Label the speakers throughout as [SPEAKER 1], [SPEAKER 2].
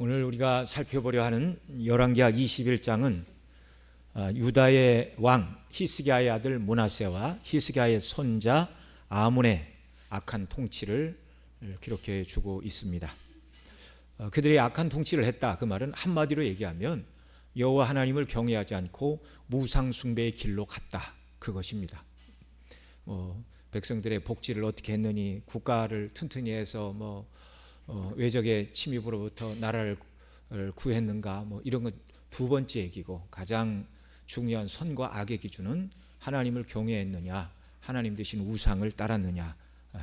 [SPEAKER 1] 오늘 우리가 살펴보려 하는 열왕기하 21장은 유다의 왕 히스기야의 아들 므낫세와 히스기야의 손자 아몬의 악한 통치를 기록해 주고 있습니다. 그들이 악한 통치를 했다, 그 말은 한마디로 얘기하면 여호와 하나님을 경외하지 않고 무상 숭배의 길로 갔다, 그것입니다. 백성들의 복지를 어떻게 했느니, 국가를 튼튼히 해서 외적의 침입으로부터 나라를 구했는가, 이런 건 두 번째 얘기고, 가장 중요한 선과 악의 기준은 하나님을 경외했느냐, 하나님 대신 우상을 따랐느냐,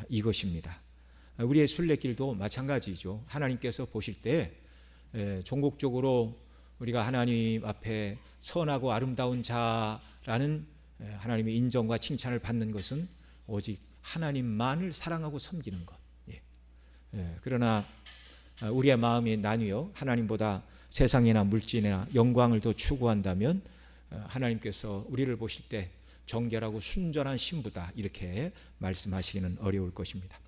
[SPEAKER 1] 이것입니다. 우리의 순례길도 마찬가지죠. 하나님께서 보실 때 종국적으로 우리가 하나님 앞에 선하고 아름다운 자라는 하나님의 인정과 칭찬을 받는 것은 오직 하나님만을 사랑하고 섬기는 것. 그러나 우리의 마음이 나뉘어 하나님보다 세상이나 물질이나 영광을 더 추구한다면 하나님께서 우리를 보실 때 정결하고 순전한 신부다, 이렇게 말씀하시기는 어려울 것입니다.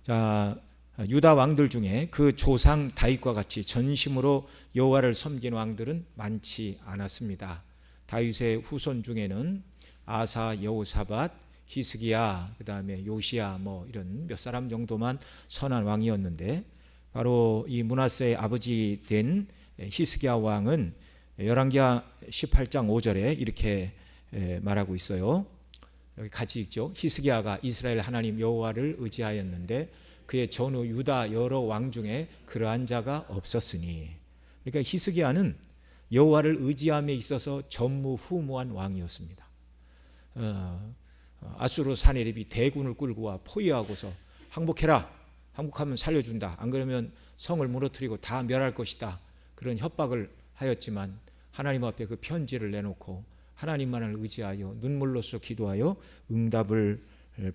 [SPEAKER 1] 자, 유다 왕들 중에 그 조상 다윗과 같이 전심으로 여호와를 섬긴 왕들은 많지 않았습니다. 다윗의 후손 중에는 아사, 여호사밧, 히스기야, 그 다음에 요시야, 이런 몇 사람 정도만 선한 왕이었는데, 바로 이 므낫세의 아버지 된 히스기야 왕은 열왕기하 18장 5절에 이렇게 말하고 있어요. 여기 같이 읽죠. 히스기야가 이스라엘 하나님 여호와를 의지하였는데 그의 전후 유다 여러 왕 중에 그러한 자가 없었으니. 그러니까 히스기야는 여호와를 의지함에 있어서 전무후무한 왕이었습니다. 아수르 사내립이 대군을 끌고 와 포위하고서 항복해라, 항복하면 살려준다, 안 그러면 성을 무너뜨리고 다 멸할 것이다, 그런 협박을 하였지만 하나님 앞에 그 편지를 내놓고 하나님만을 의지하여 눈물로써 기도하여 응답을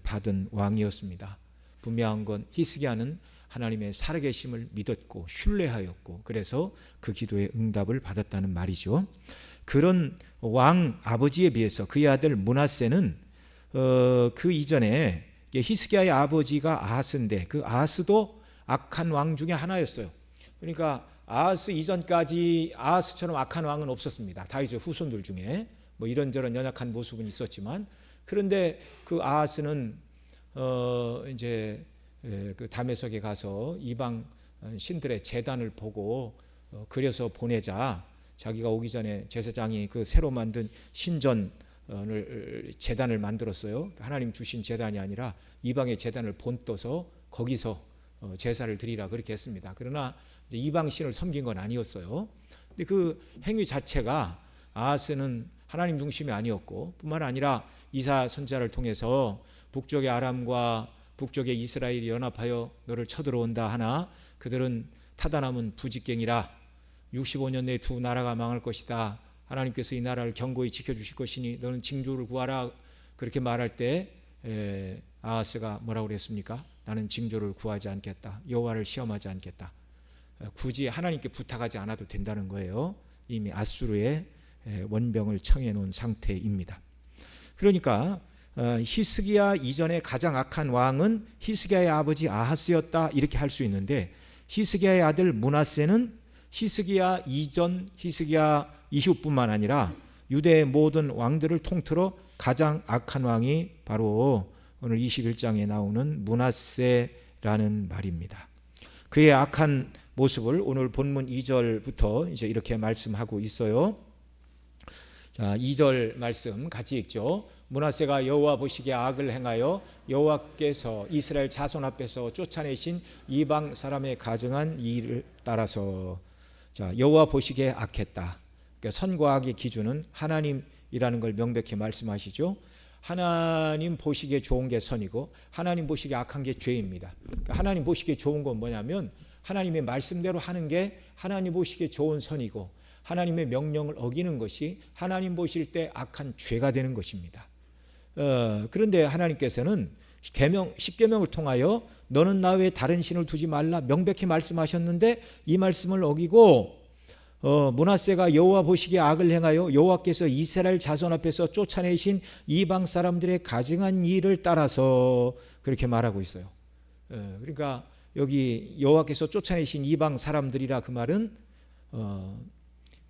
[SPEAKER 1] 받은 왕이었습니다. 분명한 건 히스기야는 하나님의 살아계심을 믿었고 신뢰하였고, 그래서 그 기도에 응답을 받았다는 말이죠. 그런 왕 아버지에 비해서 그의 아들 므낫세는 그 이전에 히스기야의 아버지가 아하스인데, 그 아하스도 악한 왕 중에 하나였어요. 그러니까 아하스 이전까지 아하스처럼 악한 왕은 없었습니다. 다윗의 후손들 중에 이런저런 연약한 모습은 있었지만, 그런데 그 아하스는 이제 그 다메섹에 가서 이방 신들의 제단을 보고 그려서 보내자, 자기가 오기 전에 제사장이 그 새로 만든 신전을 제단을 만들었어요. 하나님 주신 제단이 아니라 이방의 제단을 본떠서 거기서 제사를 드리라, 그렇게 했습니다. 그러나 이방 신을 섬긴 건 아니었어요. 근데 그 행위 자체가 아하스는 하나님 중심이 아니었고, 뿐만 아니라 이사 선지자를 통해서 북쪽의 아람과 북쪽의 이스라엘이 연합하여 너를 쳐들어온다 하나 그들은 타다남은 부직갱이라, 65년 내에 두 나라가 망할 것이다, 하나님께서 이 나라를 견고히 지켜주실 것이니 너는 징조를 구하라, 그렇게 말할 때 아하스가 뭐라고 그랬습니까? 나는 징조를 구하지 않겠다, 여호와를 시험하지 않겠다, 굳이 하나님께 부탁하지 않아도 된다는 거예요. 이미 아수르의 원병을 청해 놓은 상태입니다. 그러니까 히스기야 이전에 가장 악한 왕은 히스기야의 아버지 아하스였다, 이렇게 할 수 있는데, 히스기야의 아들 므낫세는 히스기야 이전, 히스기야 이후뿐만 아니라 유대의 모든 왕들을 통틀어 가장 악한 왕이 바로 오늘 21장에 나오는 므낫세라는 말입니다. 그의 악한 모습을 오늘 본문 2절부터 이제 이렇게 말씀하고 있어요. 자, 2절 말씀 같이 읽죠. 므낫세가 여호와 보시기에 악을 행하여 여호와께서 이스라엘 자손 앞에서 쫓아내신 이방 사람의 가증한 일을 따라서. 자, 여호와 보시기에 악했다. 그러니까 선과 악의 기준은 하나님이라는 걸 명백히 말씀하시죠. 하나님 보시기에 좋은 게 선이고 하나님 보시기에 악한 게 죄입니다. 그러니까 하나님 보시기에 좋은 건 뭐냐면 하나님의 말씀대로 하는 게 하나님 보시기에 좋은 선이고, 하나님의 명령을 어기는 것이 하나님 보실 때 악한 죄가 되는 것입니다. 그런데 하나님께서는 계명 10계명을 통하여 너는 나 외에 다른 신을 두지 말라 명백히 말씀하셨는데, 이 말씀을 어기고 므낫세가 여호와 보시기에 악을 행하여 여호와께서 이스라엘 자손 앞에서 쫓아내신 이방 사람들의 가증한 일을 따라서, 그렇게 말하고 있어요. 그러니까 여기 여호와께서 쫓아내신 이방 사람들이라 그 말은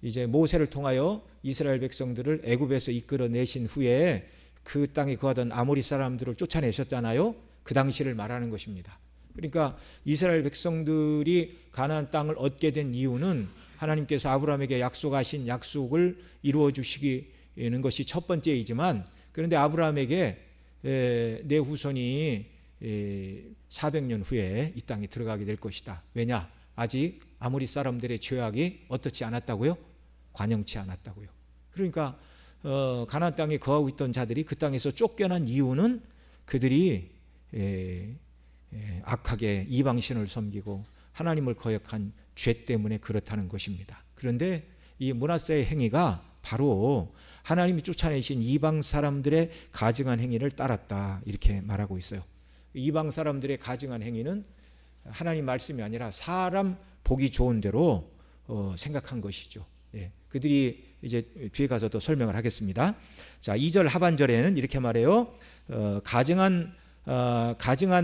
[SPEAKER 1] 이제 모세를 통하여 이스라엘 백성들을 애굽에서 이끌어내신 후에 그 땅에 거하던 아모리 사람들을 쫓아내셨잖아요. 그 당시를 말하는 것입니다. 그러니까 이스라엘 백성들이 가나안 땅을 얻게 된 이유는 하나님께서 아브라함에게 약속하신 약속을 이루어 주시는 것이 첫 번째이지만, 그런데 아브라함에게 내 후손이 400년 후에 이 땅에 들어가게 될 것이다. 왜냐? 아직 아모리 사람들의 죄악이 어떻지 않았다고요? 관영치 않았다고요. 그러니까 가나안 땅에 거하고 있던 자들이 그 땅에서 쫓겨난 이유는 그들이 악하게 이방신을 섬기고 하나님을 거역한 죄 때문에 그렇다는 것입니다. 그런데 이 므낫세의 행위가 바로 하나님이 쫓아내신 이방 사람들의 가증한 행위를 따랐다, 이렇게 말하고 있어요. 이방 사람들의 가증한 행위는 하나님 말씀이 아니라 사람 보기 좋은 대로 생각한 것이죠. 그들이 이제 뒤에 가서 또 설명을 하겠습니다. 자, 2절 하반절에는 이렇게 말해요. 가증한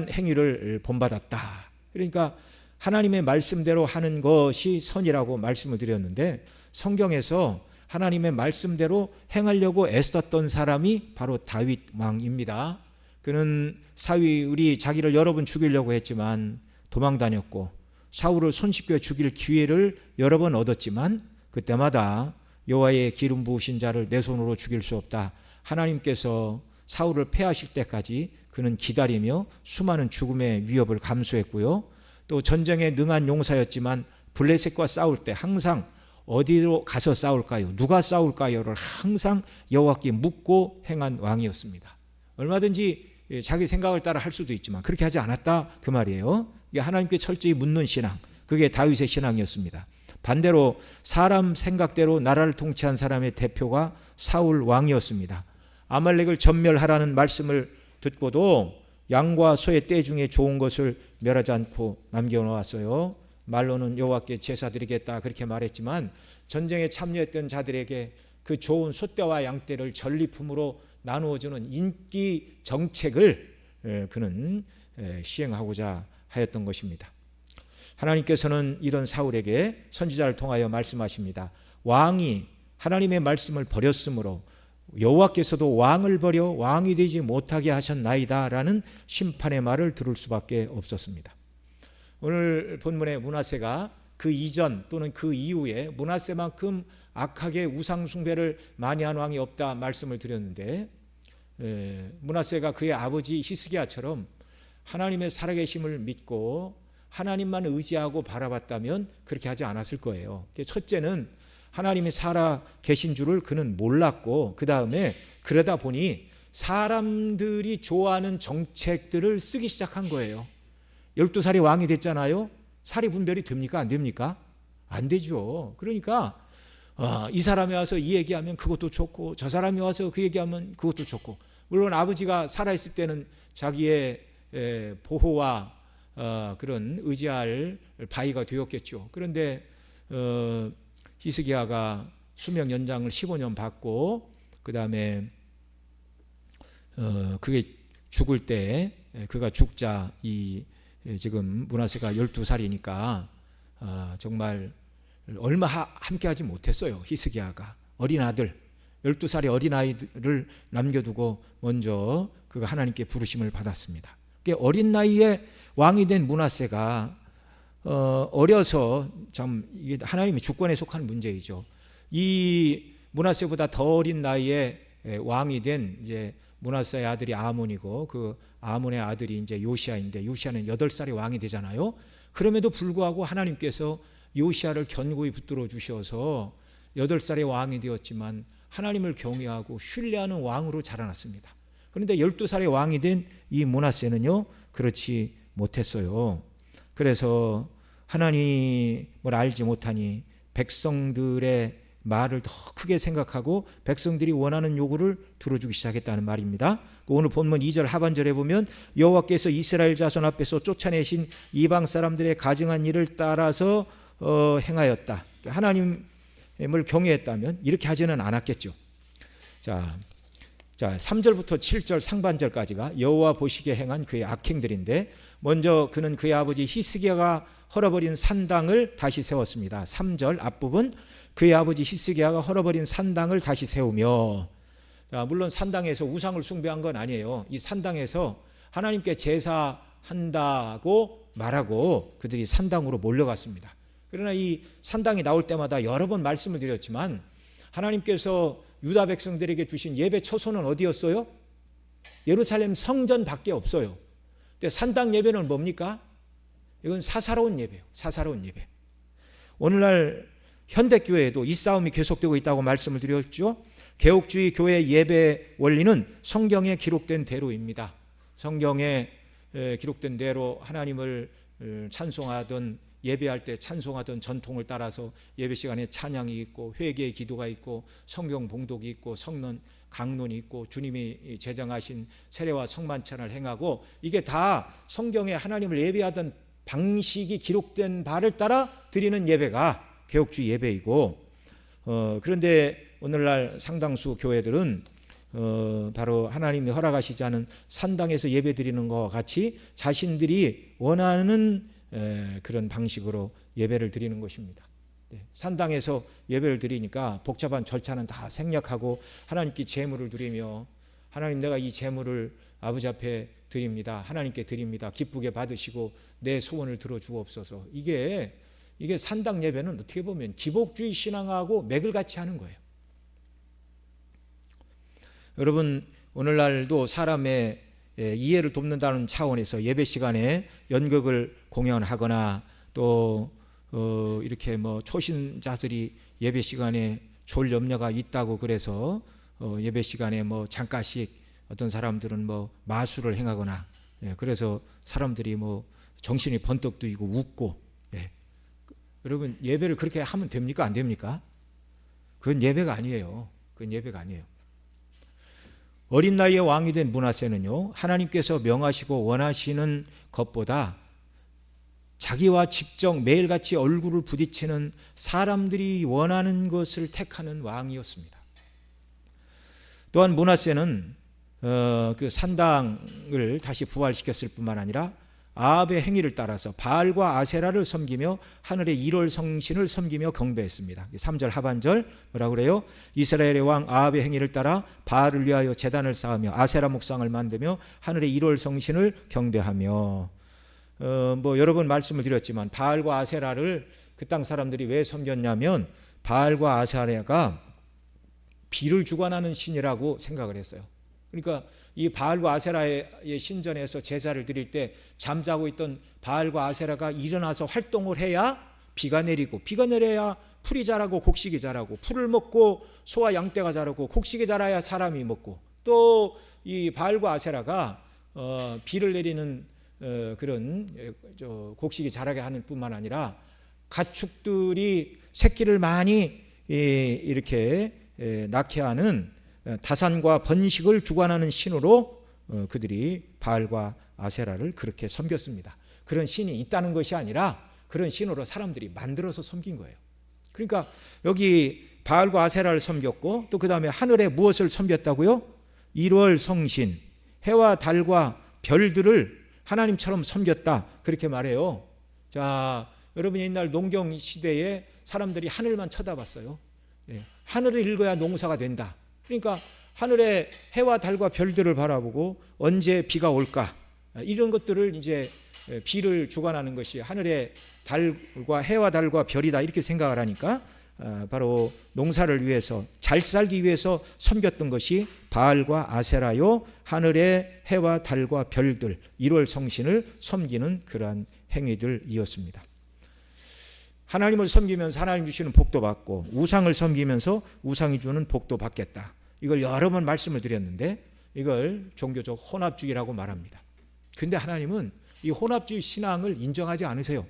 [SPEAKER 1] 행위를 본받았다. 그러니까 하나님의 말씀대로 하는 것이 선이라고 말씀을 드렸는데, 성경에서 하나님의 말씀대로 행하려고 애썼던 사람이 바로 다윗 왕입니다. 그는 사울이 자기를 여러 번 죽이려고 했지만 도망 다녔고, 사울을 손쉽게 죽일 기회를 여러 번 얻었지만 그때마다 여호와의 기름 부으신 자를 내 손으로 죽일 수 없다, 하나님께서 사울을 패하실 때까지 그는 기다리며 수많은 죽음의 위협을 감수했고요. 또 전쟁에 능한 용사였지만 블레셋과 싸울 때 항상 어디로 가서 싸울까요? 누가 싸울까요?를 항상 여호와께 묻고 행한 왕이었습니다. 얼마든지 자기 생각을 따라 할 수도 있지만 그렇게 하지 않았다, 그 말이에요. 이게 하나님께 철저히 묻는 신앙, 그게 다윗의 신앙이었습니다. 반대로 사람 생각대로 나라를 통치한 사람의 대표가 사울 왕이었습니다. 아말렉을 전멸하라는 말씀을 듣고도 양과 소의 떼 중에 좋은 것을 멸하지 않고 남겨놓았어요. 말로는 여호와께 제사 드리겠다 그렇게 말했지만 전쟁에 참여했던 자들에게 그 좋은 소떼와 양떼를 전리품으로 나누어주는 인기 정책을 그는 시행하고자 하였던 것입니다. 하나님께서는 이런 사울에게 선지자를 통하여 말씀하십니다. 왕이 하나님의 말씀을 버렸으므로 여호와께서도 왕을 버려 왕이 되지 못하게 하셨나이다 라는 심판의 말을 들을 수밖에 없었습니다. 오늘 본문의 므낫세가 그 이전 또는 그 이후에 므낫세만큼 악하게 우상 숭배를 많이 한 왕이 없다 말씀을 드렸는데, 므낫세가 그의 아버지 히스기야처럼 하나님의 살아계심을 믿고 하나님만 의지하고 바라봤다면 그렇게 하지 않았을 거예요. 첫째는 하나님이 살아계신 줄을 그는 몰랐고, 그 다음에 그러다 보니 사람들이 좋아하는 정책들을 쓰기 시작한 거예요. 12살이 왕이 됐잖아요. 사리 분별이 됩니까? 안 됩니까? 안 되죠. 그러니까 이 사람이 와서 이 얘기하면 그것도 좋고, 저 사람이 와서 그 얘기하면 그것도 좋고, 물론 아버지가 살아있을 때는 자기의 보호와 그런 의지할 바위가 되었겠죠. 그런데 히스기야가 수명 연장을 15년 받고, 그 다음에 그게 죽을 때 그가 죽자 지금 므낫세가 12살이니까 정말 얼마 함께 하지 못했어요. 히스기야가 어린 아들 12살의 어린아이를 남겨두고 먼저 그가 하나님께 부르심을 받았습니다. 어린 나이에 왕이 된 므낫세가 어려서 참 이게 하나님의 주권에 속한 문제이죠. 이 므낫세보다 더 어린 나이에 왕이 된 이제 므낫세의 아들이 아몬이고, 그 아몬의 아들이 이제 요시야인데, 요시야는 8살에 왕이 되잖아요. 그럼에도 불구하고 하나님께서 요시야를 견고히 붙들어 주셔서 8살에 왕이 되었지만 하나님을 경외하고 신뢰하는 왕으로 자라났습니다. 그런데 12살에 왕이 된 이 므낫세는요 그렇지 못했어요. 그래서 하나님을 알지 못하니 백성들의 말을 더 크게 생각하고 백성들이 원하는 요구를 들어주기 시작했다는 말입니다. 오늘 본문 2절 하반절에 보면 여호와께서 이스라엘 자손 앞에서 쫓아내신 이방 사람들의 가증한 일을 따라서 행하였다. 하나님을 경외했다면 이렇게 하지는 않았겠죠. 자, 자, 3절부터 7절 상반절까지가 여호와 보시기에 행한 그의 악행들인데, 먼저 그는 그의 아버지 히스기야가 헐어버린 산당을 다시 세웠습니다. 3절 앞부분, 그의 아버지 히스기야가 헐어버린 산당을 다시 세우며, 자, 물론 산당에서 우상을 숭배한 건 아니에요. 이 산당에서 하나님께 제사한다고 말하고 그들이 산당으로 몰려갔습니다. 그러나 이 산당이 나올 때마다 여러 번 말씀을 드렸지만, 하나님께서 유다 백성들에게 주신 예배 처소는 어디였어요? 예루살렘 성전밖에 없어요. 근데 산당 예배는 뭡니까? 이건 사사로운 예배예요. 사사로운 예배. 오늘날 현대교회에도 이 싸움이 계속되고 있다고 말씀을 드렸죠. 개옥주의 교회 예배 원리는 성경에 기록된 대로입니다. 성경에 기록된 대로 하나님을 찬송하던, 예배할 때 찬송하던 전통을 따라서 예배 시간에 찬양이 있고 회개의 기도가 있고 성경 봉독이 있고 성론 강론이 있고 주님이 제정하신 세례와 성만찬을 행하고, 이게 다 성경에 하나님을 예배하던 방식이 기록된 바를 따라 드리는 예배가 개옥주의 예배이고, 그런데 오늘날 상당수 교회들은 바로 하나님이 허락하시지 않은 산당에서 예배 드리는 것과 같이 자신들이 원하는 그런 방식으로 예배를 드리는 것입니다. 산당에서 예배를 드리니까 복잡한 절차는 다 생략하고 하나님께 제물을 드리며, 하나님, 내가 이 제물을 아버지 앞에 드립니다. 하나님께 드립니다. 기쁘게 받으시고 내 소원을 들어주옵소서. 이게 산당 예배는 어떻게 보면 기복주의 신앙하고 맥을 같이 하는 거예요. 여러분, 오늘날도 사람의 이해를 돕는다는 차원에서 예배 시간에 연극을 공연하거나 또 이렇게 초신자들이 예배 시간에 졸 염려가 있다고 그래서 예배 시간에 잠깐씩 어떤 사람들은 마술을 행하거나, 그래서 사람들이 정신이 번뜩 뜨이고 웃고, 여러분, 예배를 그렇게 하면 됩니까? 안 됩니까? 그건 예배가 아니에요. 그건 예배가 아니에요. 어린 나이에 왕이 된 므낫세는요, 하나님께서 명하시고 원하시는 것보다 자기와 직접 매일같이 얼굴을 부딪히는 사람들이 원하는 것을 택하는 왕이었습니다. 또한 므낫세는 그 산당을 다시 부활시켰을 뿐만 아니라 아합의 행위를 따라서 바알과 아세라를 섬기며 하늘의 일월 성신을 섬기며 경배했습니다. 3절 하반절 뭐라고 그래요? 이스라엘의 왕 아합의 행위를 따라 바알을 위하여 제단을 쌓으며 아세라 목상을 만들며 하늘의 일월 성신을 경배하며, 여러 번 말씀을 드렸지만 바알과 아세라를 그 땅 사람들이 왜 섬겼냐면, 바알과 아세라가 비를 주관하는 신이라고 생각을 했어요. 그러니까 이 바알과 아세라의 신전에서 제사를 드릴 때 잠자고 있던 바알과 아세라가 일어나서 활동을 해야 비가 내리고, 비가 내려야 풀이 자라고 곡식이 자라고, 풀을 먹고 소와 양떼가 자라고, 곡식이 자라야 사람이 먹고, 또 이 바알과 아세라가 비를 내리는 그런 곡식이 자라게 하는 뿐만 아니라 가축들이 새끼를 많이 이렇게 낳게 하는 다산과 번식을 주관하는 신으로 그들이 바알과 아세라를 그렇게 섬겼습니다. 그런 신이 있다는 것이 아니라 그런 신으로 사람들이 만들어서 섬긴 거예요. 그러니까 여기 바알과 아세라를 섬겼고, 또 그 다음에 하늘에 무엇을 섬겼다고요? 일월 성신, 해와 달과 별들을 하나님처럼 섬겼다, 그렇게 말해요. 자, 여러분이 옛날 농경 시대에 사람들이 하늘만 쳐다봤어요. 하늘을 읽어야 농사가 된다. 그러니까 하늘의 해와 달과 별들을 바라보고 언제 비가 올까, 이런 것들을 이제 비를 주관하는 것이 하늘의 달과 해와 달과 별이다, 이렇게 생각을 하니까 바로 농사를 위해서, 잘 살기 위해서 섬겼던 것이 바알과 아세라요, 하늘의 해와 달과 별들, 일월 성신을 섬기는 그러한 행위들이었습니다. 하나님을 섬기면서 하나님 주시는 복도 받고, 우상을 섬기면서 우상이 주는 복도 받겠다, 이걸 여러 번 말씀을 드렸는데 이걸 종교적 혼합주의라고 말합니다. 그런데 하나님은 이 혼합주의 신앙을 인정하지 않으세요.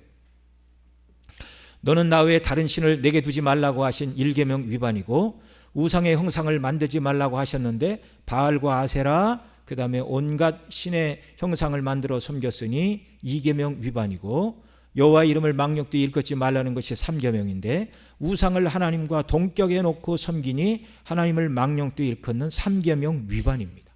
[SPEAKER 1] 너는 나 외에 다른 신을 내게 두지 말라고 하신 1계명 위반이고, 우상의 형상을 만들지 말라고 하셨는데 바알과 아세라, 그 다음에 온갖 신의 형상을 만들어 섬겼으니 2계명 위반이고, 여호와의 이름을 망령되이 일컫지 말라는 것이 3계명인데 우상을 하나님과 동격에 놓고 섬기니 하나님을 망령되이 일컫는 3계명 위반입니다.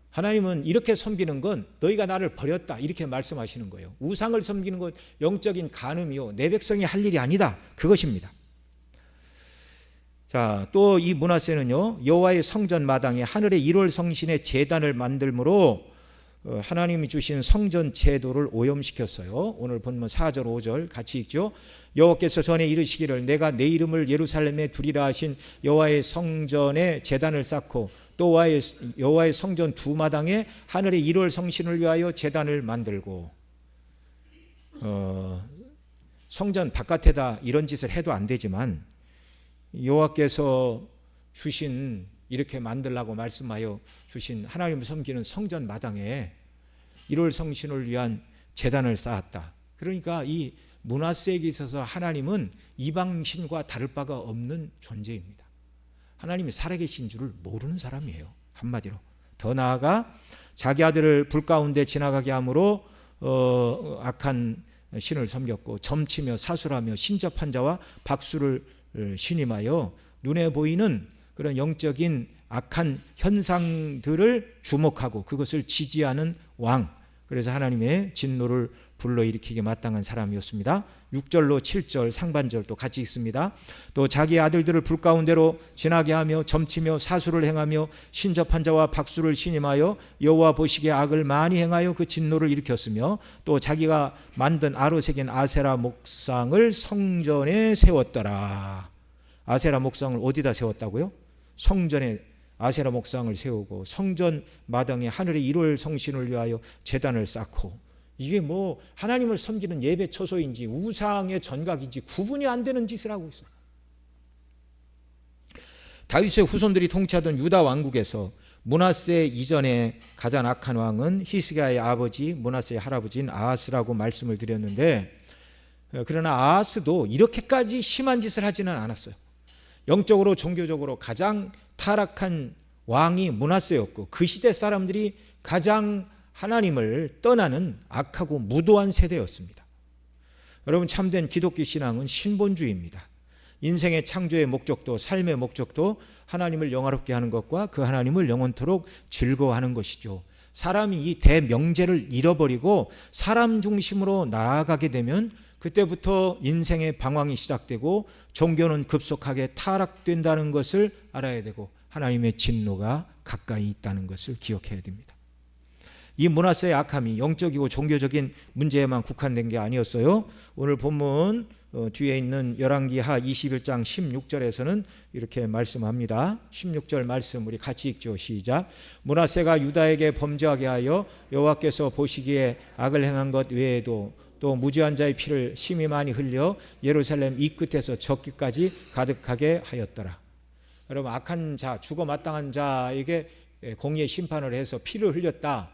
[SPEAKER 1] 하나님은 이렇게 섬기는 건 너희가 나를 버렸다 이렇게 말씀하시는 거예요. 우상을 섬기는 건 영적인 간음이요 내 백성이 할 일이 아니다 그것입니다. 자, 또 이 므낫세는요 여호와의 성전 마당에 하늘의 1월 성신의 제단을 만들므로 하나님이 주신 성전 제도를 오염시켰어요. 오늘 본문 4절 5절 같이 읽죠. 여호와께서 전에 이르시기를 내가 내 이름을 예루살렘에 두리라 하신 여호와의 성전에 제단을 쌓고 또 여호와의 성전 두 마당에 하늘의 1월 성신을 위하여 제단을 만들고 성전 바깥에다 이런 짓을 해도 안 되지만 여호와께서 주신 이렇게 만들라고 말씀하여 주신 하나님을 섬기는 성전 마당에 1월 성신을 위한 제단을 쌓았다. 그러니까 이 므낫세에게 있어서 하나님은 이방신과 다를 바가 없는 존재입니다. 하나님이 살아계신 줄을 모르는 사람이에요. 한마디로. 더 나아가 자기 아들을 불 가운데 지나가게 함으로 악한 신을 섬겼고 점치며 사술하며 신접한 자와 박수를 신임하여 눈에 보이는 그런 영적인 악한 현상들을 주목하고 그것을 지지하는 왕, 그래서 하나님의 진노를 불러일으키게 마땅한 사람이었습니다. 6절로 7절 상반절도 같이 읽습니다. 또 자기 아들들을 불 가운데로 지나게 하며 점치며 사수를 행하며 신접한 자와 박수를 신임하여 여호와 보시기에 악을 많이 행하여 그 진노를 일으켰으며 또 자기가 만든 아로 새긴 아세라 목상을 성전에 세웠더라. 아세라 목상을 어디다 세웠다고요? 성전에 아세라 목상을 세우고 성전 마당에 하늘의 1월 성신을 위하여 제단을 쌓고, 이게 뭐 하나님을 섬기는 예배 처소인지 우상의 전각인지 구분이 안 되는 짓을 하고 있어요. 다윗의 후손들이 통치하던 유다 왕국에서 므낫세 이전에 가장 악한 왕은 히스기야의 아버지 므낫세의 할아버지인 아하스라고 말씀을 드렸는데, 그러나 아하스도 이렇게까지 심한 짓을 하지는 않았어요. 영적으로 종교적으로 가장 타락한 왕이 므낫세였고 그 시대 사람들이 가장 하나님을 떠나는 악하고 무도한 세대였습니다. 여러분, 참된 기독교 신앙은 신본주의입니다. 인생의 창조의 목적도 삶의 목적도 하나님을 영화롭게 하는 것과 그 하나님을 영원토록 즐거워하는 것이죠. 사람이 이 대명제를 잃어버리고 사람 중심으로 나아가게 되면 그때부터 인생의 방황이 시작되고 종교는 급속하게 타락된다는 것을 알아야 되고 하나님의 진노가 가까이 있다는 것을 기억해야 됩니다. 이 므낫세의 악함이 영적이고 종교적인 문제에만 국한된 게 아니었어요. 오늘 본문 뒤에 있는 열왕기하 21장 16절에서는 이렇게 말씀합니다. 16절 말씀 우리 같이 읽죠. 시작. 므낫세가 유다에게 범죄하게 하여 여호와께서 보시기에 악을 행한 것 외에도 또 무죄한 자의 피를 심히 많이 흘려 예루살렘 이 끝에서 저 끝까지 가득하게 하였더라. 여러분, 악한 자, 죽어 마땅한 자에게 공의의 심판을 해서 피를 흘렸다,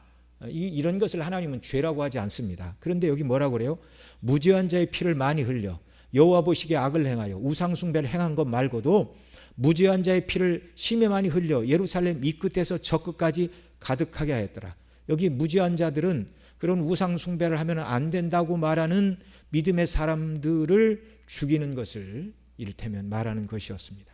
[SPEAKER 1] 이런 것을 하나님은 죄라고 하지 않습니다. 그런데 여기 뭐라고 그래요? 무죄한 자의 피를 많이 흘려 여호와 보시기에 악을 행하여 우상 숭배를 행한 것 말고도 무죄한 자의 피를 심히 많이 흘려 예루살렘 이 끝에서 저 끝까지 가득하게 하였더라. 여기 무죄한 자들은 그런 우상 숭배를 하면 안 된다고 말하는 믿음의 사람들을 죽이는 것을 이를테면 말하는 것이었습니다.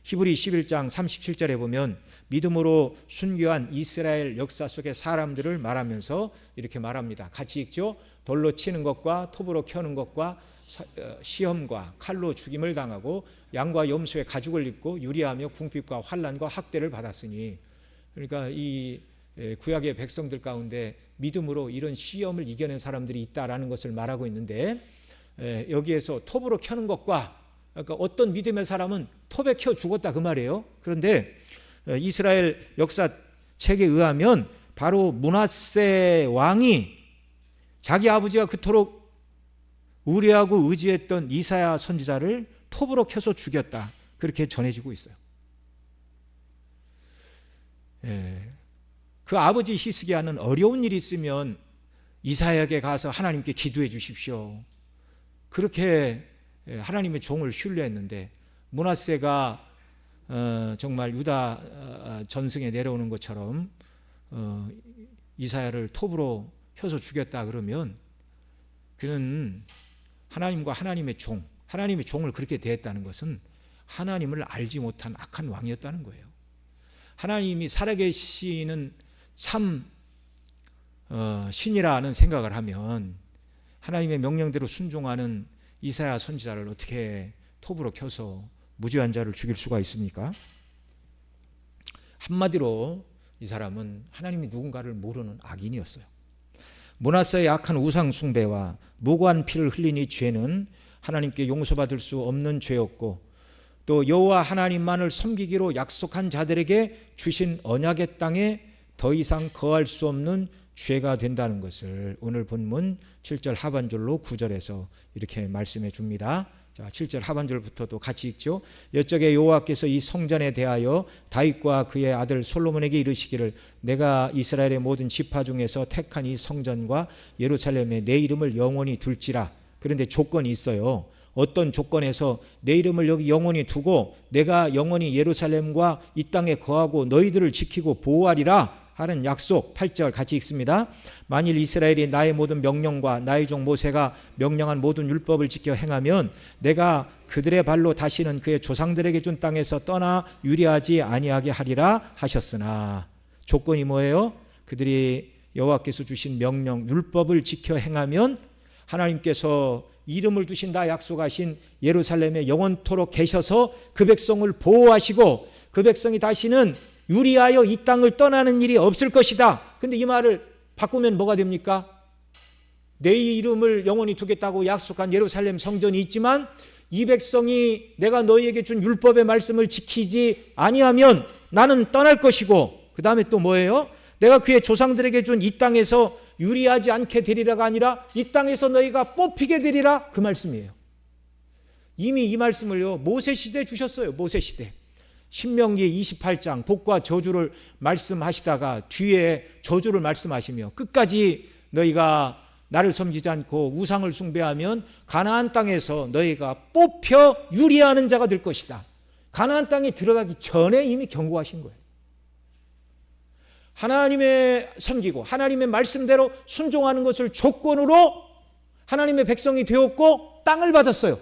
[SPEAKER 1] 히브리 11장 37절에 보면 믿음으로 순교한 이스라엘 역사 속의 사람들을 말하면서 이렇게 말합니다. 같이 읽죠. 돌로 치는 것과 톱으로 켜는 것과 시험과 칼로 죽임을 당하고 양과 염소의 가죽을 입고 유리하며 궁핍과 환난과 학대를 받았으니, 그러니까 이 구약의 백성들 가운데 믿음으로 이런 시험을 이겨낸 사람들이 있다라는 것을 말하고 있는데, 여기에서 톱으로 켜는 것과, 그러니까 어떤 믿음의 사람은 톱에 켜 죽었다 그 말이에요. 그런데 이스라엘 역사책에 의하면 바로 므낫세 왕이 자기 아버지가 그토록 의뢰하고 의지했던 이사야 선지자를 톱으로 켜서 죽였다, 그렇게 전해지고 있어요. 그 아버지 히스기야는 어려운 일이 있으면 이사야에게 가서 하나님께 기도해 주십시오, 그렇게 하나님의 종을 신뢰했는데, 므낫세가 정말 유다 전승에 내려오는 것처럼 이사야를 톱으로 켜서 죽였다 그러면 그는 하나님과 하나님의 하나님의 종을 그렇게 대했다는 것은 하나님을 알지 못한 악한 왕이었다는 거예요. 하나님이 살아계시는 참 신이라는 생각을 하면 하나님의 명령대로 순종하는 이사야 선지자를 어떻게 톱으로 켜서 무죄한 자를 죽일 수가 있습니까? 한마디로 이 사람은 하나님이 누군가를 모르는 악인이었어요. 므낫세의 악한 우상 숭배와 무고한 피를 흘린 이 죄는 하나님께 용서받을 수 없는 죄였고, 또 여호와 하나님만을 섬기기로 약속한 자들에게 주신 언약의 땅에 더 이상 거할 수 없는 죄가 된다는 것을 오늘 본문 7절 하반절로 9절에서 이렇게 말씀해 줍니다. 자, 7절 하반절부터도 같이 읽죠. 여쪽에 여호와께서 이 성전에 대하여 다윗과 그의 아들 솔로몬에게 이르시기를, 내가 이스라엘의 모든 지파 중에서 택한 이 성전과 예루살렘에 내 이름을 영원히 둘지라. 그런데 조건이 있어요. 어떤 조건에서 내 이름을 여기 영원히 두고 내가 영원히 예루살렘과 이 땅에 거하고 너희들을 지키고 보호하리라 하는 약속. 8절 같이 읽습니다. 만일 이스라엘이 나의 모든 명령과 나의 종 모세가 명령한 모든 율법을 지켜 행하면 내가 그들의 발로 다시는 그의 조상들에게 준 땅에서 떠나 유리하지 아니하게 하리라 하셨으나, 조건이 뭐예요? 그들이 여호와께서 주신 명령 율법을 지켜 행하면 하나님께서 이름을 두신다 약속하신 예루살렘에 영원토록 계셔서 그 백성을 보호하시고 그 백성이 다시는 유리하여 이 땅을 떠나는 일이 없을 것이다. 근데 이 말을 바꾸면 뭐가 됩니까? 내 이름을 영원히 두겠다고 약속한 예루살렘 성전이 있지만 이 백성이 내가 너희에게 준 율법의 말씀을 지키지 아니하면 나는 떠날 것이고, 그 다음에 또 뭐예요? 내가 그의 조상들에게 준 이 땅에서 유리하지 않게 되리라가 아니라 이 땅에서 너희가 뽑히게 되리라, 그 말씀이에요. 이미 이 말씀을요 모세 시대에 주셨어요. 모세 시대 신명기 28장 복과 저주를 말씀하시다가 뒤에 저주를 말씀하시며 끝까지 너희가 나를 섬기지 않고 우상을 숭배하면 가나안 땅에서 너희가 뽑혀 유리하는 자가 될 것이다. 가나안 땅에 들어가기 전에 이미 경고하신 거예요. 하나님의 섬기고 하나님의 말씀대로 순종하는 것을 조건으로 하나님의 백성이 되었고 땅을 받았어요.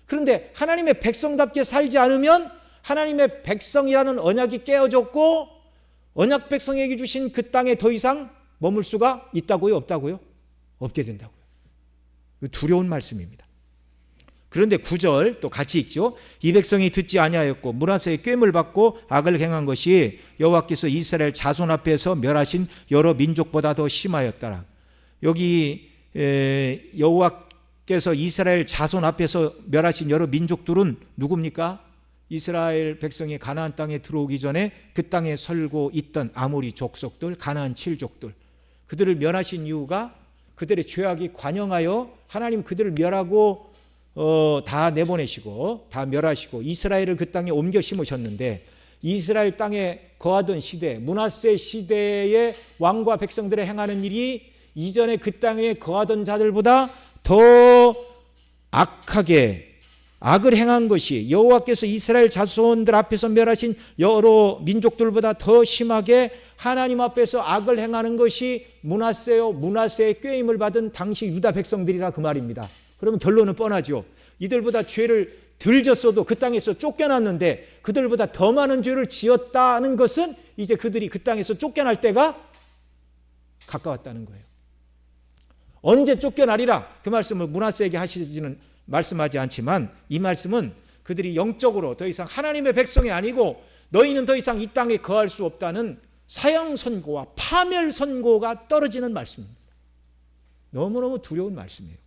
[SPEAKER 1] 그런데 하나님의 백성답게 살지 않으면 하나님의 백성이라는 언약이 깨어졌고 언약 백성에게 주신 그 땅에 더 이상 머물 수가 있다고요? 없다고요? 없게 된다고요. 두려운 말씀입니다. 그런데 9절 또 같이 읽죠. 이 백성이 듣지 아니하였고 므낫세의 꾀물 받고 악을 행한 것이 여호와께서 이스라엘 자손 앞에서 멸하신 여러 민족보다 더 심하였더라. 여기 여호와께서 이스라엘 자손 앞에서 멸하신 여러 민족들은 누굽니까? 이스라엘 백성이 가나안 땅에 들어오기 전에 그 땅에 살고 있던 아모리 족속들, 가나안 칠족들, 그들을 멸하신 이유가 그들의 죄악이 관영하여 하나님 그들을 멸하고 다 내보내시고 다 멸하시고 이스라엘을 그 땅에 옮겨 심으셨는데, 이스라엘 땅에 거하던 시대 므낫세 시대의 왕과 백성들의 행하는 일이 이전에 그 땅에 거하던 자들보다 더 악하게 악을 행한 것이 여호와께서 이스라엘 자손들 앞에서 멸하신 여러 민족들보다 더 심하게 하나님 앞에서 악을 행하는 것이 므낫세요. 므낫세의 꾀임을 받은 당시 유다 백성들이라 그 말입니다. 그러면 결론은 뻔하죠. 이들보다 죄를 덜 졌어도 그 땅에서 쫓겨났는데 그들보다 더 많은 죄를 지었다는 것은 이제 그들이 그 땅에서 쫓겨날 때가 가까웠다는 거예요. 언제 쫓겨나리라 그 말씀을 므낫세에게 하시지는 말씀하지 않지만, 이 말씀은 그들이 영적으로 더 이상 하나님의 백성이 아니고 너희는 더 이상 이 땅에 거할 수 없다는 사형 선고와 파멸 선고가 떨어지는 말씀입니다. 너무너무 두려운 말씀이에요.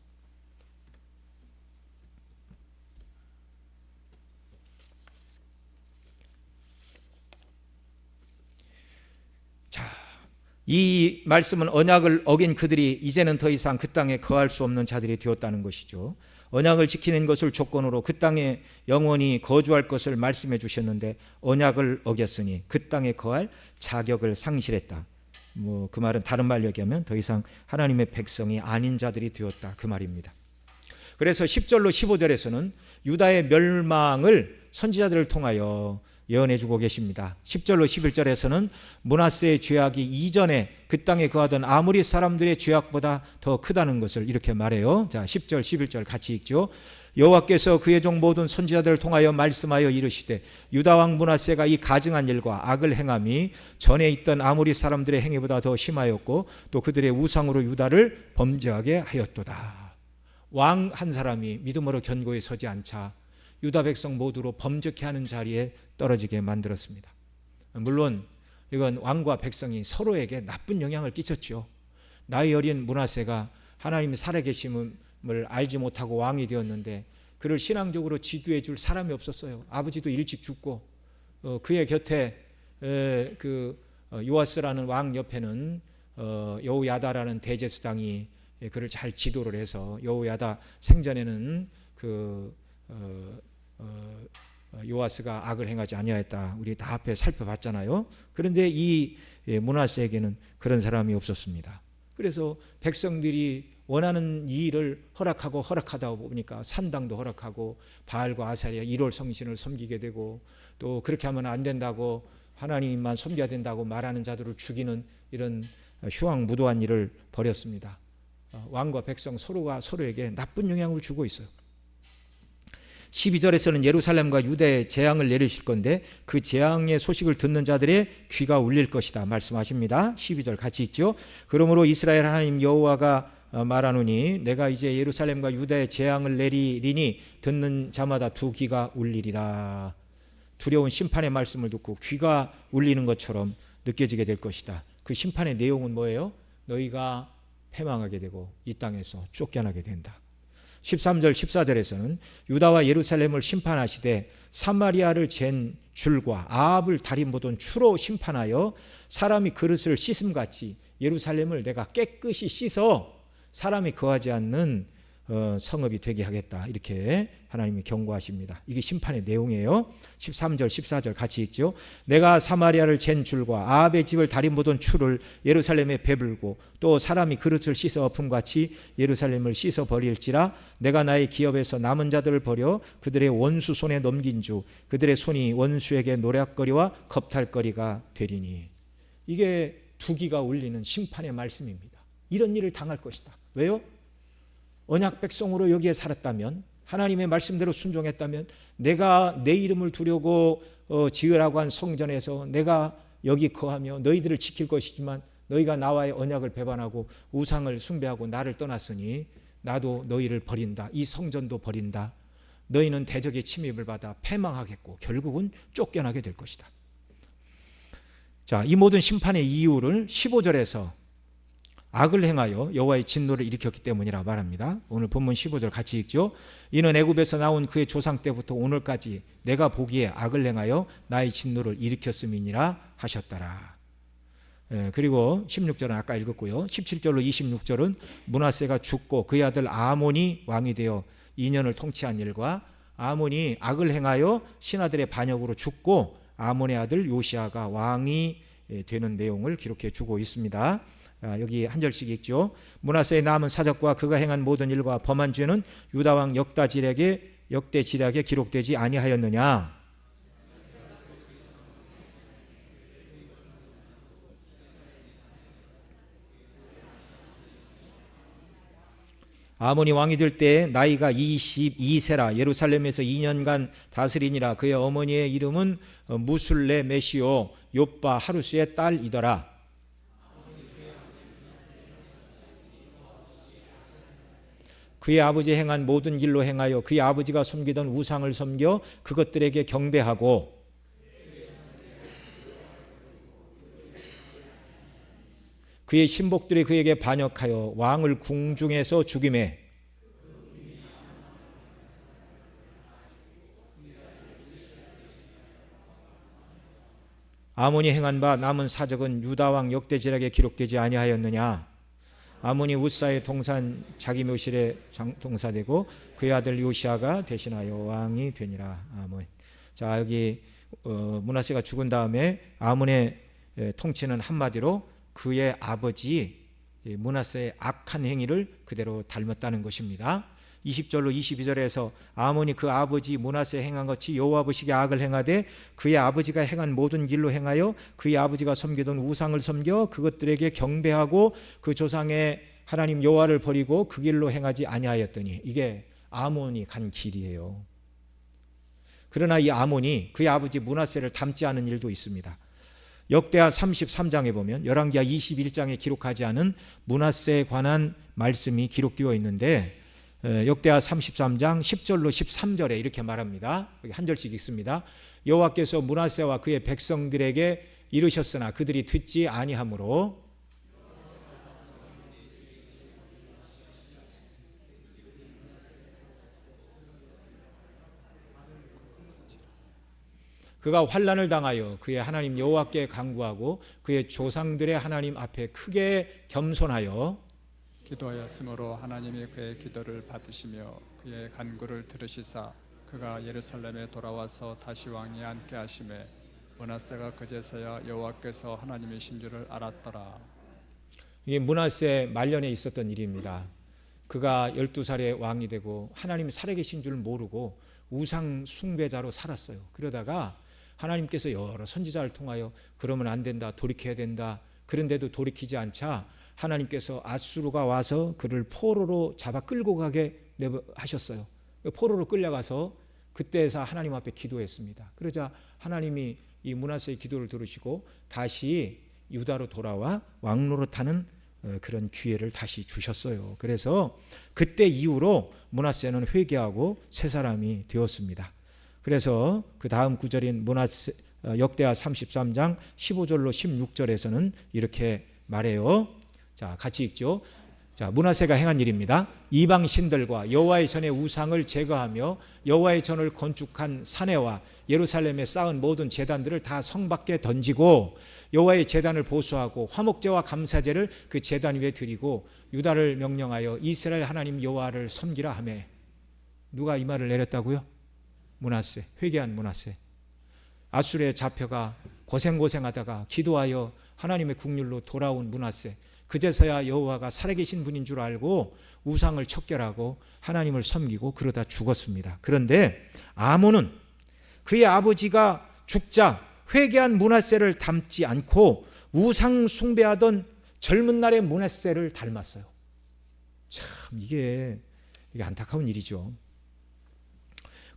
[SPEAKER 1] 자, 이 말씀은 언약을 어긴 그들이 이제는 더 이상 그 땅에 거할 수 없는 자들이 되었다는 것이죠. 언약을 지키는 것을 조건으로 그 땅에 영원히 거주할 것을 말씀해 주셨는데 언약을 어겼으니 그 땅에 거할 자격을 상실했다. 그 말은 다른 말로 얘기하면 더 이상 하나님의 백성이 아닌 자들이 되었다, 그 말입니다. 그래서 10절로 15절에서는 유다의 멸망을 선지자들을 통하여 예언해 주고 계십니다. 10절로 11절에서는 므낫세의 죄악이 이전에 그 땅에 거하던 아모리 사람들의 죄악보다 더 크다는 것을 이렇게 말해요. 자, 10절 11절 같이 읽죠. 여호와께서 그의 종 모든 선지자들을 통하여 말씀하여 이르시되 유다 왕 므낫세가 이 가증한 일과 악을 행함이 전에 있던 아모리 사람들의 행위보다 더 심하였고 또 그들의 우상으로 유다를 범죄하게 하였도다. 왕 한 사람이 믿음으로 견고히 서지 않자 유다 백성 모두로 범죄케 하는 자리에 떨어지게 만들었습니다. 물론 이건 왕과 백성이 서로에게 나쁜 영향을 끼쳤죠. 나이 어린 므낫세가 하나님이 살아계심을 알지 못하고 왕이 되었는데 그를 신앙적으로 지도해 줄 사람이 없었어요. 아버지도 일찍 죽고 그의 곁에 요아스라는 왕 옆에는 여호야다라는 대제사장이 그를 잘 지도를 해서 여호야다 생전에는 요아스가 악을 행하지 아니하였다. 우리 다 앞에 살펴봤잖아요. 그런데 이 므낫세에게는 그런 사람이 없었습니다. 그래서 백성들이 원하는 일을 허락하다 보니까 산당도 허락하고 바알과 아사리아 1월 성신을 섬기게 되고 또 그렇게 하면 안 된다고 하나님만 섬겨야 된다고 말하는 자들을 죽이는 이런 흉악무도한 일을 벌였습니다. 왕과 백성 서로가 서로에게 나쁜 영향을 주고 있어요. 12절에서는 예루살렘과 유대에 재앙을 내리실 건데 그 재앙의 소식을 듣는 자들의 귀가 울릴 것이다 말씀하십니다. 12절 같이 읽죠. 그러므로 이스라엘 하나님 여호와가 말하노니 내가 이제 예루살렘과 유다에 재앙을 내리리니 듣는 자마다 두 귀가 울리리라. 두려운 심판의 말씀을 듣고 귀가 울리는 것처럼 느껴지게 될 것이다. 그 심판의 내용은 뭐예요? 너희가 패망하게 되고 이 땅에서 쫓겨나게 된다. 13절 14절에서는 유다와 예루살렘을 심판하시되 사마리아를 잰 줄과 아합을 다리 모든 추로 심판하여 사람이 그릇을 씻음같이 예루살렘을 내가 깨끗이 씻어 사람이 거하지 않는 성읍이 되게 하겠다. 이렇게 하나님이 경고하십니다. 이게 심판의 내용이에요. 13절 14절 같이 읽죠. 내가 사마리아를 잰 줄과 아합의 집을 다리 모든 추를 예루살렘에 베불고 또 사람이 그릇을 씻어 엎음같이 예루살렘을 씻어 버릴지라. 내가 나의 기업에서 남은 자들을 버려 그들의 원수 손에 넘긴 주 그들의 손이 원수에게 노략거리와 겁탈거리가 되리니. 이게 두 귀가 울리는 심판의 말씀입니다. 이런 일을 당할 것이다. 왜요? 언약 백성으로 여기에 살았다면, 하나님의 말씀대로 순종했다면, 내가 내 이름을 두려고 지으라고 한 성전에서 내가 여기 거하며 너희들을 지킬 것이지만 너희가 나와의 언약을 배반하고 우상을 숭배하고 나를 떠났으니 나도 너희를 버린다. 이 성전도 버린다. 너희는 대적의 침입을 받아 패망하겠고 결국은 쫓겨나게 될 것이다. 자, 이 모든 심판의 이유를 15절에서 악을 행하여 여호와의 진노를 일으켰기 때문이라 말합니다. 오늘 본문 15절 같이 읽죠. 이는 애굽에서 나온 그의 조상 때부터 오늘까지 내가 보기에 악을 행하여 나의 진노를 일으켰음이니라 하셨더라. 그리고 16절은 아까 읽었고요. 17절로 26절은 므낫세가 죽고 그의 아들 아몬이 왕이 되어 2년을 통치한 일과 아몬이 악을 행하여 신하들의 반역으로 죽고 아몬의 아들 요시아가 왕이 되는 내용을 기록해 주고 있습니다. 여기 한 절씩 읽죠. 므낫세의 남은 사적과 그가 행한 모든 일과 범한 죄는 유다 왕 역대지략에 기록되지 아니하였느냐. 아몬이 왕이 될 때 나이가 22세라 예루살렘에서 2년간 다스리니라. 그의 어머니의 이름은 무술레 메시오 욥바 하루스의 딸이더라. 그의 아버지 행한 모든 길로 행하여 그의 아버지가 섬기던 우상을 섬겨 그것들에게 경배하고 그의 신복들이 그에게 반역하여 왕을 궁중에서 죽이매 아몬이 행한 바 남은 사적은 유다 왕 역대지략에 기록되지 아니하였느냐. 아몬이 우사의 동산 자기 묘실에 동사되고 그의 아들 요시아가 대신하여 왕이 되니라. 아몬. 자, 여기 므낫세가 죽은 다음에 아몬의 통치는 한마디로 그의 아버지 므낫세의 악한 행위를 그대로 닮았다는 것입니다. 20절로 22절에서 아몬이 그 아버지 므낫세 행한 것이 여호와 보시기에 악을 행하되 그의 아버지가 행한 모든 길로 행하여 그의 아버지가 섬기던 우상을 섬겨 그것들에게 경배하고 그 조상의 하나님 여호와를 버리고 그 길로 행하지 아니하였더니, 이게 아몬이 간 길이에요. 그러나 이 아몬이 그의 아버지 므낫세를 닮지 않은 일도 있습니다. 역대하 33장에 보면 열왕기하 21장에 기록하지 않은 므낫세에 관한 말씀이 기록되어 있는데, 역대하 33장 10절로 13절에 이렇게 말합니다. 여기 한 절씩 읽습니다. 여호와께서 므낫세와 그의 백성들에게 이르셨으나 그들이 듣지 아니하므로 그가 환난을 당하여 그의 하나님 여호와께 간구하고 그의 조상들의 하나님 앞에 크게 겸손하여
[SPEAKER 2] 기도하였으므로 하나님이 그의 기도를 받으시며 그의 간구를 들으시사 그가 예루살렘에 돌아와서 다시 왕위에 앉게 하시매 므낫세가 그제서야 여호와께서 하나님이신 줄을 알았더라.
[SPEAKER 1] 이게 므낫세 말년에 있었던 일입니다. 그가 12살에 왕이 되고 하나님이 살아계신 줄 모르고 우상 숭배자로 살았어요. 그러다가 하나님께서 여러 선지자를 통하여 그러면 안 된다, 돌이켜야 된다. 그런데도 돌이키지 않자 하나님께서 아수르가 와서 그를 포로로 잡아 끌고 가게 하셨어요. 포로로 끌려가서 그때에서 하나님 앞에 기도했습니다. 그러자 하나님이 이 므낫세의 기도를 들으시고 다시 유다로 돌아와 왕노릇하는 그런 기회를 다시 주셨어요. 그래서 그때 이후로 므낫세는 회개하고 새 사람이 되었습니다. 그래서 그 다음 구절인 역대하 33장 15절로 16절에서는 이렇게 말해요. 자, 같이 읽죠. 자, 므낫세가 행한 일입니다. 이방 신들과 여호와의 전의 우상을 제거하며 여호와의 전을 건축한 사내와 예루살렘에 쌓은 모든 제단들을 다 성 밖에 던지고 여호와의 제단을 보수하고 화목제와 감사제를 그 제단 위에 드리고 유다를 명령하여 이스라엘 하나님 여호와를 섬기라 하매. 누가 이 말을 내렸다고요? 므낫세, 회개한 므낫세. 아수르에 잡혀가 고생하다가 기도하여 하나님의 국률로 돌아온 므낫세. 그제서야 여호와가 살아계신 분인 줄 알고 우상을 척결하고 하나님을 섬기고 그러다 죽었습니다. 그런데 아몬은 그의 아버지가 죽자 회개한 므낫세를 닮지 않고 우상 숭배하던 젊은 날의 므낫세를 닮았어요. 참 이게 안타까운 일이죠.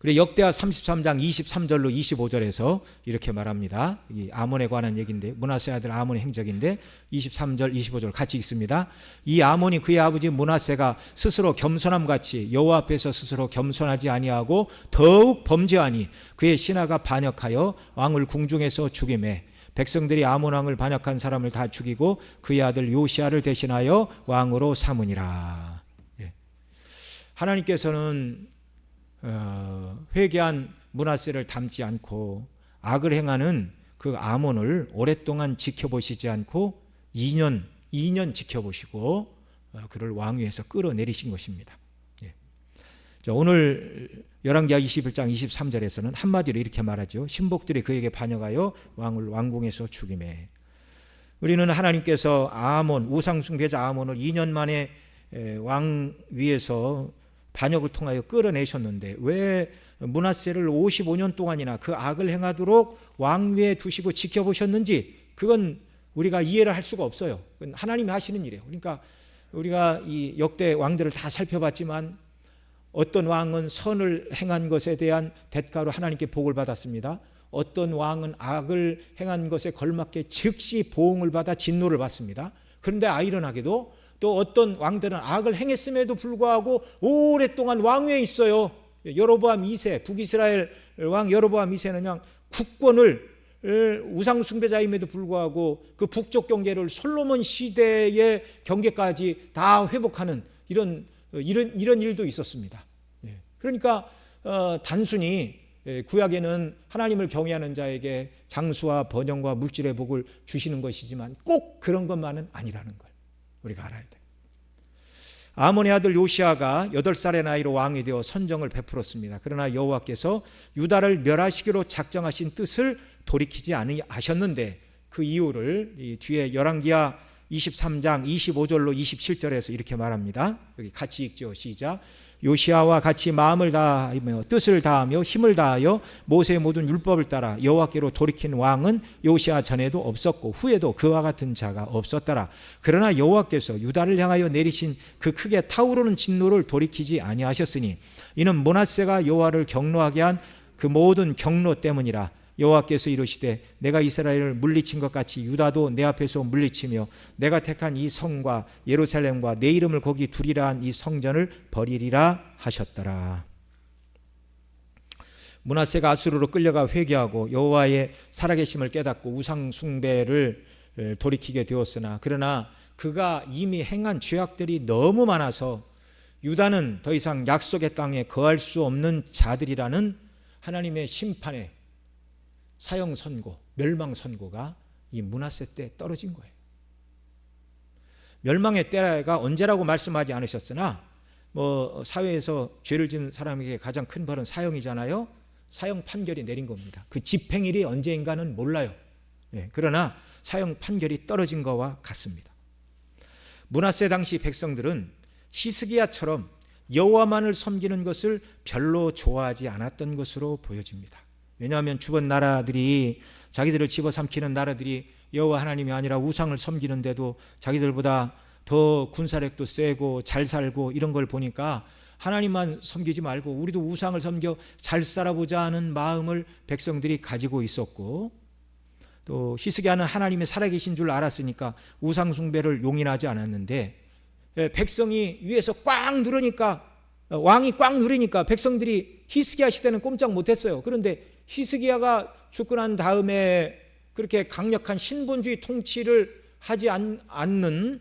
[SPEAKER 1] 그리고 역대하 33장 23절로 25절에서 이렇게 말합니다. 이 아몬에 관한 얘기인데, 므낫세 아들 아몬의 행적인데 23절 25절 같이 읽습니다. 이 아몬이 그의 아버지 므낫세가 스스로 겸손함같이 여호와 앞에서 스스로 겸손하지 아니하고 더욱 범죄하니 그의 신하가 반역하여 왕을 궁중에서 죽이매 백성들이 아몬 왕을 반역한 사람을 다 죽이고 그의 아들 요시야를 대신하여 왕으로 삼으니라. 하나님께서는 회개한 므낫세를 닮지 않고 악을 행하는 그 아몬을 오랫동안 지켜보시지 않고 2년 지켜보시고 그를 왕위에서 끌어내리신 것입니다. 오늘 열왕기하 21장 23절에서는 한마디로 이렇게 말하죠. 신복들이 그에게 반역하여 왕을 왕궁에서 죽이매. 우리는 하나님께서 아몬, 우상숭배자 아몬을 2년 만에 왕위에서 반역을 통하여 끌어내셨는데 왜 므낫세를 55년 동안이나 그 악을 행하도록 왕위에 두시고 지켜보셨는지 그건 우리가 이해를 할 수가 없어요. 그건 하나님이 하시는 일이에요. 그러니까 우리가 이 역대 왕들을 다 살펴봤지만 어떤 왕은 선을 행한 것에 대한 대가로 하나님께 복을 받았습니다. 어떤 왕은 악을 행한 것에 걸맞게 즉시 보응을 받아 진노를 받습니다. 그런데 아이러나게도 또 어떤 왕들은 악을 행했음에도 불구하고 오랫동안 왕위에 있어요. 여로보암 2세, 북이스라엘 왕 여로보암 2세는 그냥 국권을 우상 숭배자임에도 불구하고 그 북쪽 경계를 솔로몬 시대의 경계까지 다 회복하는 이런 일도 있었습니다. 그러니까 단순히 구약에는 하나님을 경외하는 자에게 장수와 번영과 물질의 복을 주시는 것이지만 꼭 그런 것만은 아니라는 걸 우리가 알아야 돼요. 아몬의 아들 요시아가 8살의 나이로 왕이 되어 선정을 베풀었습니다. 그러나 여호와께서 유다를 멸하시기로 작정하신 뜻을 돌이키지 않으셨는데 그 이유를 이 뒤에 열왕기하 23장 25절로 27절에서 이렇게 말합니다. 여기 같이 읽죠. 시작. 요시아와 같이 마음을 다하며 뜻을 다하며 힘을 다하여 모세의 모든 율법을 따라 여호와께로 돌이킨 왕은 요시아 전에도 없었고 후에도 그와 같은 자가 없었더라. 그러나 여호와께서 유다를 향하여 내리신 그 크게 타오르는 진노를 돌이키지 아니하셨으니 이는 므낫세가 여호와를 경노하게 한 그 모든 경노 때문이라. 여호와께서 이르시되 내가 이스라엘을 물리친 것 같이 유다도 내 앞에서 물리치며 내가 택한 이 성과 예루살렘과 내 이름을 거기 두리라 한 이 성전을 버리리라 하셨더라. 므낫세가 아수르로 끌려가 회개하고 여호와의 살아계심을 깨닫고 우상 숭배를 돌이키게 되었으나 그러나 그가 이미 행한 죄악들이 너무 많아서 유다는 더 이상 약속의 땅에 거할 수 없는 자들이라는 하나님의 심판의 사형 선고, 멸망 선고가 이 므낫세 때 떨어진 거예요. 멸망의 때가 언제라고 말씀하지 않으셨으나 사회에서 죄를 지은 사람에게 가장 큰 벌은 사형이잖아요. 사형 판결이 내린 겁니다. 그 집행일이 언제인가는 몰라요. 그러나 사형 판결이 떨어진 것과 같습니다. 므낫세 당시 백성들은 히스기야처럼 여호와만을 섬기는 것을 별로 좋아하지 않았던 것으로 보여집니다. 왜냐하면 주변 나라들이 자기들을 집어삼키는 나라들이 여호와 하나님이 아니라 우상을 섬기는데도 자기들보다 더 군사력도 세고 잘 살고 이런 걸 보니까 하나님만 섬기지 말고 우리도 우상을 섬겨 잘 살아보자 하는 마음을 백성들이 가지고 있었고, 또 히스기야는 하나님이 살아계신 줄 알았으니까 우상 숭배를 용인하지 않았는데 백성이 위에서 꽉 누르니까, 왕이 꽉 누르니까 백성들이 히스기야 시대는 꼼짝 못했어요. 그런데 히스기야가 죽고 난 다음에 그렇게 강력한 신분주의 통치를 하지 않는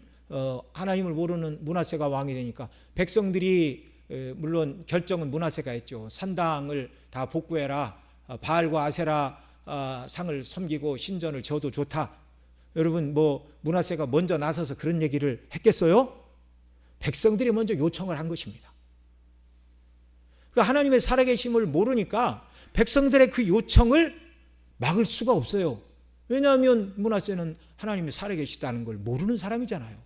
[SPEAKER 1] 하나님을 모르는 므낫세가 왕이 되니까 백성들이 물론 결정은 므낫세가 했죠. 산당을 다 복구해라, 바알과 아세라 상을 섬기고 신전을 지어도 좋다. 여러분 므낫세가 먼저 나서서 그런 얘기를 했겠어요? 백성들이 먼저 요청을 한 것입니다. 하나님의 살아계심을 모르니까 백성들의 그 요청을 막을 수가 없어요. 왜냐하면 므낫세는 하나님이 살아계시다는 걸 모르는 사람이잖아요.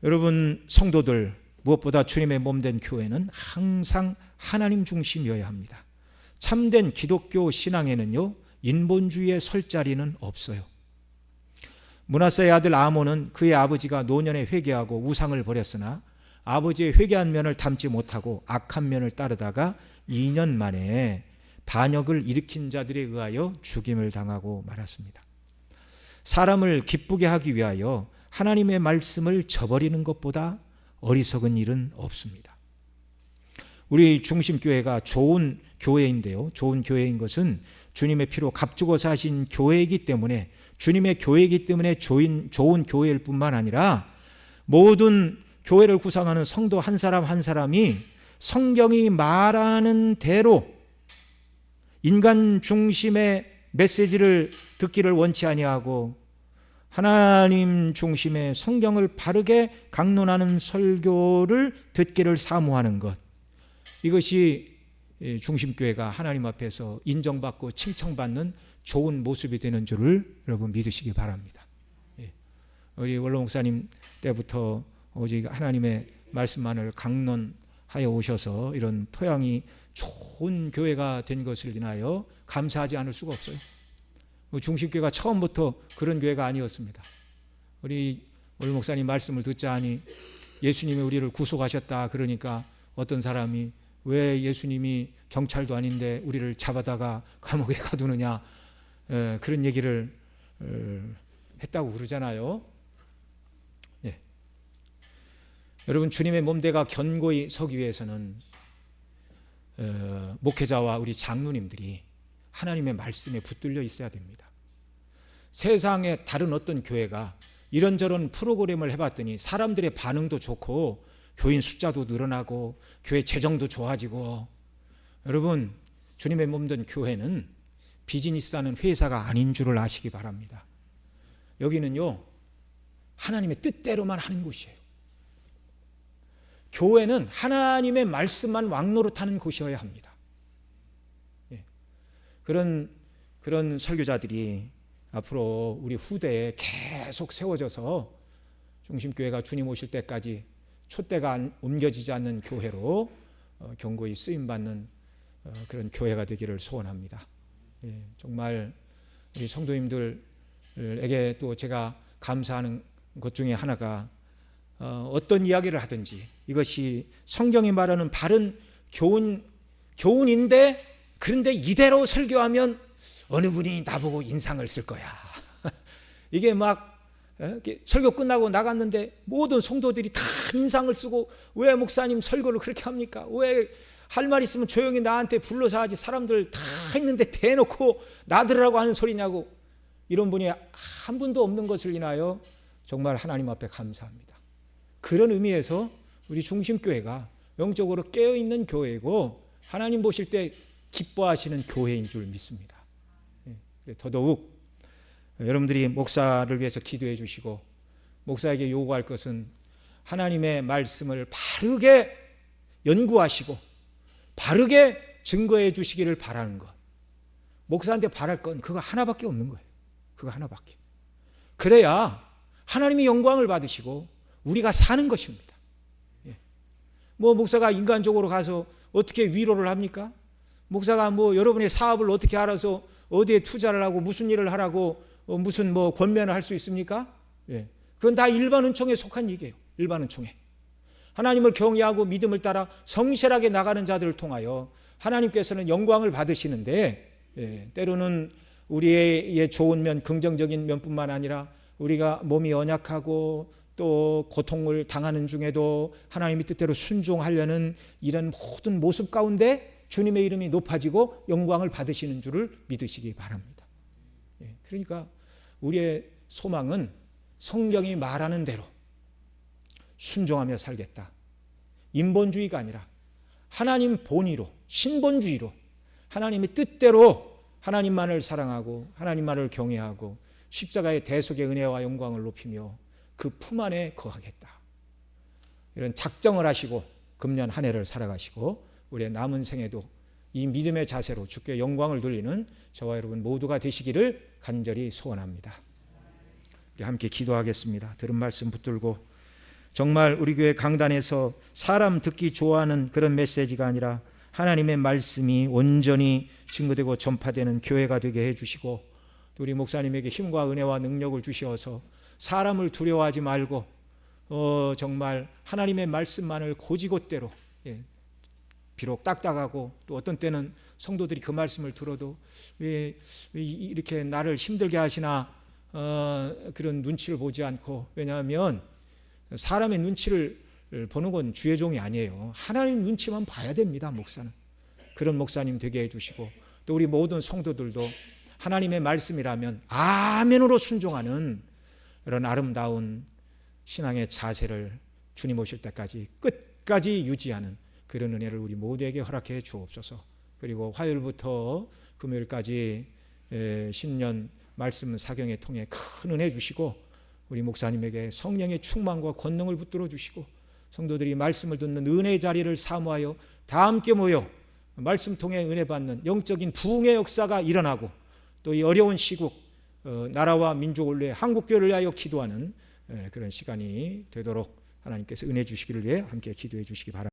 [SPEAKER 1] 여러분 성도들, 무엇보다 주님의 몸된 교회는 항상 하나님 중심이어야 합니다. 참된 기독교 신앙에는요, 인본주의에 설 자리는 없어요. 므낫세의 아들 아몬은 그의 아버지가 노년에 회개하고 우상을 버렸으나 아버지의 회개한 면을 담지 못하고 악한 면을 따르다가 2년 만에 반역을 일으킨 자들에 의하여 죽임을 당하고 말았습니다. 사람을 기쁘게 하기 위하여 하나님의 말씀을 저버리는 것보다 어리석은 일은 없습니다. 우리 중심교회가 좋은 교회인데요, 좋은 교회인 것은 주님의 피로 값주고 사신 교회이기 때문에, 주님의 교회이기 때문에 좋은 교회일 뿐만 아니라 모든 교회를 구성하는 성도 한 사람 한 사람이 성경이 말하는 대로 인간 중심의 메시지를 듣기를 원치 아니하고 하나님 중심의 성경을 바르게 강론하는 설교를 듣기를 사모하는 것, 이것이 중심교회가 하나님 앞에서 인정받고 칭찬받는 좋은 모습이 되는 줄을 여러분 믿으시기 바랍니다. 우리 원로 목사님 때부터 오직 하나님의 말씀만을 강론하여 오셔서 이런 토양이 좋은 교회가 된 것을 인하여 감사하지 않을 수가 없어요. 중심교회가 처음부터 그런 교회가 아니었습니다. 우리 원로 목사님 말씀을 듣자 하니 예수님이 우리를 구속하셨다 그러니까 어떤 사람이 왜 예수님이 경찰도 아닌데 우리를 잡아다가 감옥에 가두느냐, 그런 얘기를 했다고 그러잖아요. 여러분 주님의 몸대가 견고히 서기 위해서는 목회자와 우리 장로님들이 하나님의 말씀에 붙들려 있어야 됩니다. 세상의 다른 어떤 교회가 이런저런 프로그램을 해봤더니 사람들의 반응도 좋고 교인 숫자도 늘어나고 교회 재정도 좋아지고, 여러분 주님의 몸된 교회는 비즈니스하는 회사가 아닌 줄을 아시기 바랍니다. 여기는요 하나님의 뜻대로만 하는 곳이에요. 교회는 하나님의 말씀만 왕노릇하는 곳이어야 합니다. 그런 설교자들이 앞으로 우리 후대에 계속 세워져서 중심교회가 주님 오실 때까지 촛대가 옮겨지지 않는 교회로 견고히 쓰임받는 그런 교회가 되기를 소원합니다. 정말 우리 성도님들에게 또 제가 감사하는 것 중에 하나가 어떤 이야기를 하든지 이것이 성경이 말하는 바른 교훈인데 그런데 이대로 설교하면 어느 분이 나보고 인상을 쓸 거야. 이게 막 설교 끝나고 나갔는데 모든 성도들이 다 인상을 쓰고 왜 목사님 설교를 그렇게 합니까? 왜 할 말 있으면 조용히 나한테 불러서 하지 사람들 다 있는데 대놓고 나들으라고 하는 소리냐고 이런 분이 한 분도 없는 것을 인하여 정말 하나님 앞에 감사합니다. 그런 의미에서 우리 중심교회가 영적으로 깨어있는 교회고 하나님 보실 때 기뻐하시는 교회인 줄 믿습니다. 더더욱 여러분들이 목사를 위해서 기도해 주시고 목사에게 요구할 것은 하나님의 말씀을 바르게 연구하시고 바르게 증거해 주시기를 바라는 것. 목사한테 바랄 건 그거 하나밖에 없는 거예요. 그거 하나밖에. 그래야 하나님이 영광을 받으시고 우리가 사는 것입니다. 뭐 목사가 인간적으로 가서 어떻게 위로를 합니까? 목사가 뭐 여러분의 사업을 어떻게 알아서 어디에 투자를 하고 무슨 일을 하라고 무슨 뭐 권면을 할 수 있습니까? 그건 다 일반 은총에 속한 얘기예요. 일반 은총에. 하나님을 경외하고 믿음을 따라 성실하게 나가는 자들을 통하여 하나님께서는 영광을 받으시는데 때로는 우리의 좋은 면, 긍정적인 면뿐만 아니라 우리가 몸이 연약하고 또 고통을 당하는 중에도 하나님의 뜻대로 순종하려는 이런 모든 모습 가운데 주님의 이름이 높아지고 영광을 받으시는 줄을 믿으시기 바랍니다. 그러니까 우리의 소망은 성경이 말하는 대로 순종하며 살겠다. 인본주의가 아니라 하나님 본의로 신본주의로 하나님의 뜻대로 하나님만을 사랑하고 하나님만을 경외하고 십자가의 대속의 은혜와 영광을 높이며 그 품 안에 거하겠다. 이런 작정을 하시고 금년 한 해를 살아가시고 우리의 남은 생에도 이 믿음의 자세로 주께 영광을 돌리는 저와 여러분 모두가 되시기를 간절히 소원합니다. 우리 함께 기도하겠습니다. 들은 말씀 붙들고 정말 우리 교회 강단에서 사람 듣기 좋아하는 그런 메시지가 아니라 하나님의 말씀이 온전히 증거되고 전파되는 교회가 되게 해주시고 또 우리 목사님에게 힘과 은혜와 능력을 주시어서 사람을 두려워하지 말고 정말 하나님의 말씀만을 고지곳대로 비록 딱딱하고 또 어떤 때는 성도들이 그 말씀을 들어도 왜 이렇게 나를 힘들게 하시나 그런 눈치를 보지 않고 왜냐하면 사람의 눈치를 보는 건 주의 종이 아니에요. 하나님 눈치만 봐야 됩니다. 목사는. 그런 목사님 되게 해주시고 또 우리 모든 성도들도 하나님의 말씀이라면 아멘으로 순종하는 이런 아름다운 신앙의 자세를 주님 오실 때까지 끝까지 유지하는 그런 은혜를 우리 모두에게 허락해 주옵소서. 그리고 화요일부터 금요일까지 신년 말씀 사경에 통해 큰 은혜 주시고 우리 목사님에게 성령의 충만과 권능을 붙들어 주시고 성도들이 말씀을 듣는 은혜의 자리를 사모하여 다 함께 모여 말씀 통해 은혜 받는 영적인 부흥의 역사가 일어나고 또 이 어려운 시국 나라와 민족을 위해 한국교회를 위하여 기도하는 그런 시간이 되도록 하나님께서 은혜 주시기를 위해 함께 기도해 주시기 바랍니다.